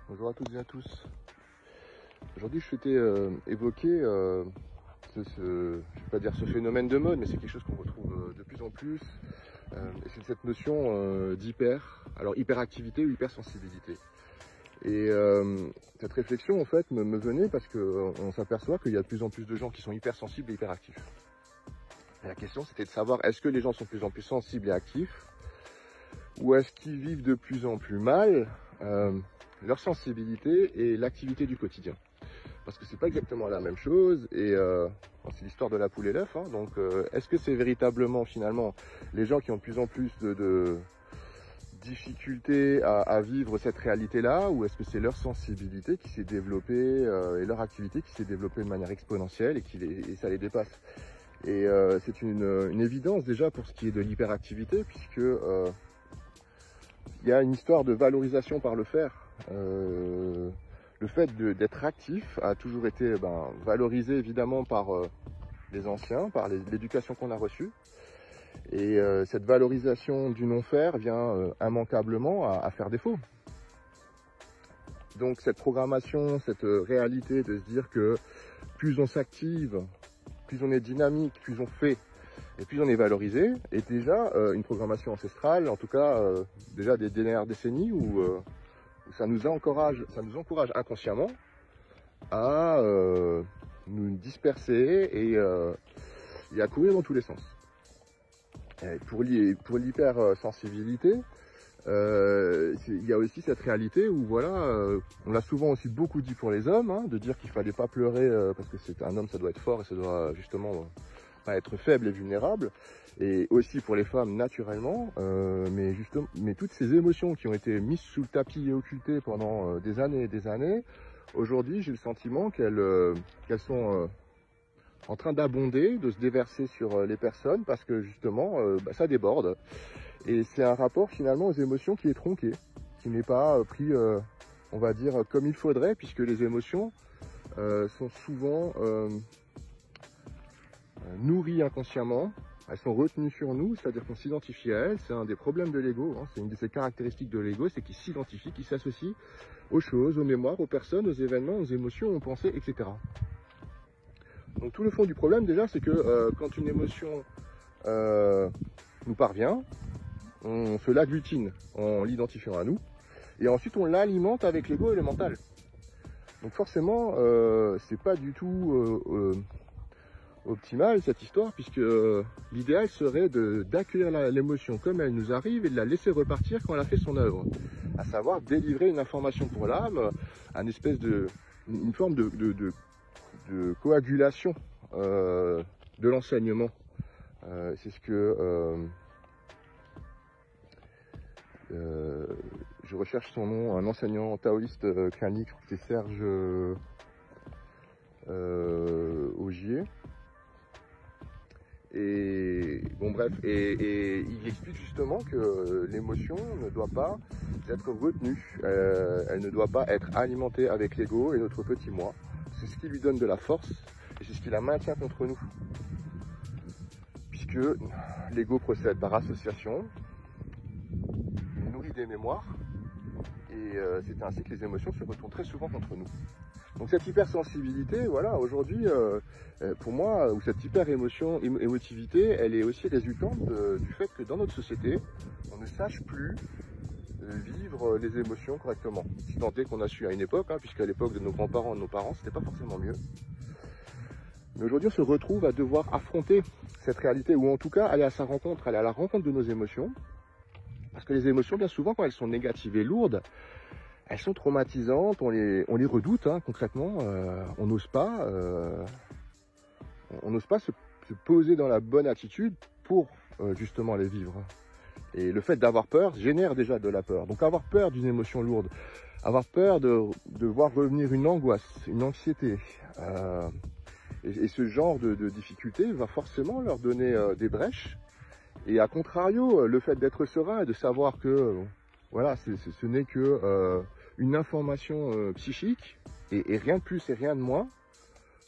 Bonjour à toutes et à tous. Aujourd'hui, je souhaitais évoquer, je ne vais pas dire ce phénomène de mode, mais c'est quelque chose qu'on retrouve de plus en plus. Et c'est cette notion hyperactivité ou hypersensibilité. Et cette réflexion, en fait, me venait parce qu'on s'aperçoit qu'il y a de plus en plus de gens qui sont hypersensibles et hyperactifs. Et la question, c'était de savoir, est-ce que les gens sont de plus en plus sensibles et actifs, ou est-ce qu'ils vivent de plus en plus mal leur sensibilité et l'activité du quotidien, parce que c'est pas exactement la même chose. Et c'est l'histoire de la poule et l'œuf, hein. Donc est-ce que c'est véritablement finalement les gens qui ont de plus en plus de difficultés à vivre cette réalité là, ou est-ce que c'est leur sensibilité qui s'est développée et leur activité qui s'est développée de manière exponentielle et ça les dépasse? Et c'est une évidence déjà pour ce qui est de l'hyperactivité, puisque il y a une histoire de valorisation par le faire. Le fait d'être actif a toujours été valorisé évidemment par les anciens, par l'éducation qu'on a reçue. Et cette valorisation du non-faire vient immanquablement à faire défaut. Donc cette programmation, cette réalité de se dire que plus on s'active, plus on est dynamique, plus on fait, et plus on est valorisé, est déjà une programmation ancestrale, en tout cas déjà des dernières décennies, où ça nous encourage inconsciemment à nous disperser et à courir dans tous les sens. Et pour l'hypersensibilité, il y a aussi cette réalité où on l'a souvent aussi beaucoup dit pour les hommes, hein, de dire qu'il fallait pas pleurer parce que c'est un homme, ça doit être fort et ça doit justement pas être faible et vulnérable, et aussi pour les femmes naturellement, mais toutes ces émotions qui ont été mises sous le tapis et occultées pendant des années et des années, aujourd'hui j'ai le sentiment qu'elles sont en train d'abonder, de se déverser sur les personnes, parce que justement ça déborde, et c'est un rapport finalement aux émotions qui est tronqué, qui n'est pas pris on va dire comme il faudrait, puisque les émotions sont souvent nourries inconsciemment, elles sont retenues sur nous, c'est-à-dire qu'on s'identifie à elles. C'est un des problèmes de l'ego, hein. C'est une de ces caractéristiques de l'ego, c'est qu'il s'identifie, qu'il s'associe aux choses, aux mémoires, aux personnes, aux événements, aux émotions, aux pensées, etc. Donc tout le fond du problème déjà, c'est que quand une émotion nous parvient, on se l'agglutine en l'identifiant à nous, et ensuite on l'alimente avec l'ego et le mental. Donc forcément, c'est pas du tout optimale cette histoire, puisque l'idéal serait d'accueillir l'émotion comme elle nous arrive et de la laisser repartir quand elle a fait son œuvre, à savoir délivrer une information pour l'âme, une forme de coagulation de l'enseignement. C'est ce que je recherche son nom, un enseignant taoïste clanique, c'est Serge Augier. Et bon bref, et il explique justement que l'émotion ne doit pas être retenue, elle ne doit pas être alimentée avec l'ego et notre petit moi. C'est ce qui lui donne de la force et c'est ce qui la maintient contre nous, puisque l'ego procède par association, il nourrit des mémoires, et c'est ainsi que les émotions se retournent très souvent contre nous. Donc cette hypersensibilité, aujourd'hui, pour moi, ou cette émotivité, elle est aussi résultante du fait que dans notre société, on ne sache plus vivre les émotions correctement. Si tant est qu'on a su à une époque, hein, puisqu'à l'époque de nos grands-parents, de nos parents, c'était pas forcément mieux. Mais aujourd'hui, on se retrouve à devoir affronter cette réalité, ou en tout cas aller à sa rencontre, aller à la rencontre de nos émotions, parce que les émotions, bien souvent, quand elles sont négatives et lourdes, elles sont traumatisantes, on les redoute, hein, concrètement, on n'ose pas se poser dans la bonne attitude pour justement les vivre. Et le fait d'avoir peur génère déjà de la peur. Donc avoir peur d'une émotion lourde, avoir peur de voir revenir une angoisse, une anxiété, et ce genre de difficultés va forcément leur donner des brèches. Et à contrario, le fait d'être serein et de savoir que ce n'est que une information psychique et rien de plus et rien de moins,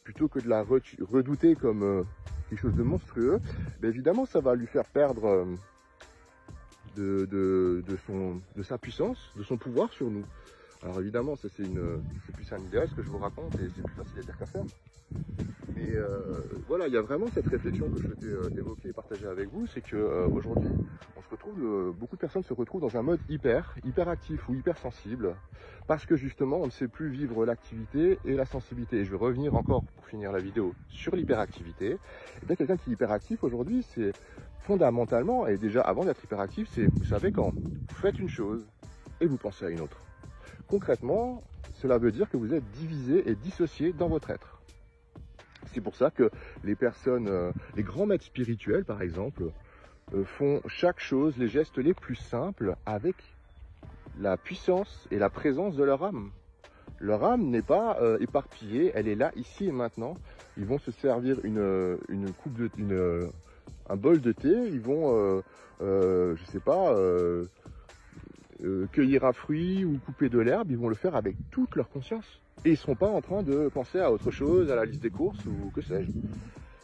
plutôt que de la redouter comme quelque chose de monstrueux, évidemment ça va lui faire perdre de sa puissance, de son pouvoir sur nous. Alors évidemment, ça c'est plus un idéal ce que je vous raconte et c'est plus facile à dire qu'à faire. Mais voilà, il y a vraiment cette réflexion que je souhaitais évoquer et partager avec vous, c'est que aujourd'hui, on se retrouve, beaucoup de personnes se retrouvent dans un mode hyper actif ou hyper sensible, parce que justement, on ne sait plus vivre l'activité et la sensibilité. Et je vais revenir encore, pour finir la vidéo, sur l'hyperactivité. Et bien, quelqu'un qui est hyperactif aujourd'hui, c'est fondamentalement, et déjà avant d'être hyperactif, c'est, vous savez, quand vous faites une chose et vous pensez à une autre. Concrètement, cela veut dire que vous êtes divisé et dissocié dans votre être. C'est pour ça que les personnes, les grands maîtres spirituels par exemple, font chaque chose, les gestes les plus simples avec la puissance et la présence de leur âme. Leur âme n'est pas éparpillée, elle est là, ici et maintenant. Ils vont se servir un bol de thé, ils vont, je sais pas, cueillir un fruit ou couper de l'herbe, ils vont le faire avec toute leur conscience. Et ils ne seront pas en train de penser à autre chose, à la liste des courses ou que sais-je.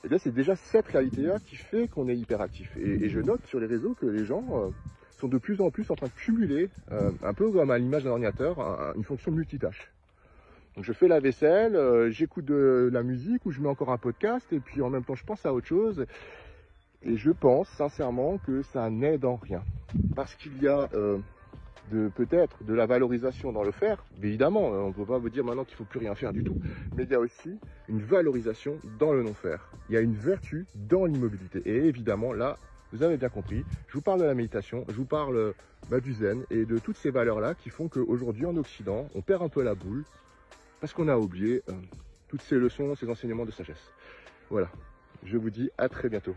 Et bien c'est déjà cette réalité-là qui fait qu'on est hyperactif. Et je note sur les réseaux que les gens sont de plus en plus en train de cumuler, un peu comme à l'image d'un ordinateur, une fonction multitâche. Donc je fais la vaisselle, j'écoute de la musique ou je mets encore un podcast et puis en même temps je pense à autre chose. Et je pense sincèrement que ça n'aide en rien. Parce qu'il y a peut-être de la valorisation dans le faire, mais évidemment, on ne peut pas vous dire maintenant qu'il ne faut plus rien faire du tout, mais il y a aussi une valorisation dans le non-faire. Il y a une vertu dans l'immobilité. Et évidemment, là, vous avez bien compris, je vous parle de la méditation, je vous parle du zen et de toutes ces valeurs-là qui font qu'aujourd'hui en Occident, on perd un peu la boule parce qu'on a oublié toutes ces leçons, ces enseignements de sagesse. Voilà, je vous dis à très bientôt.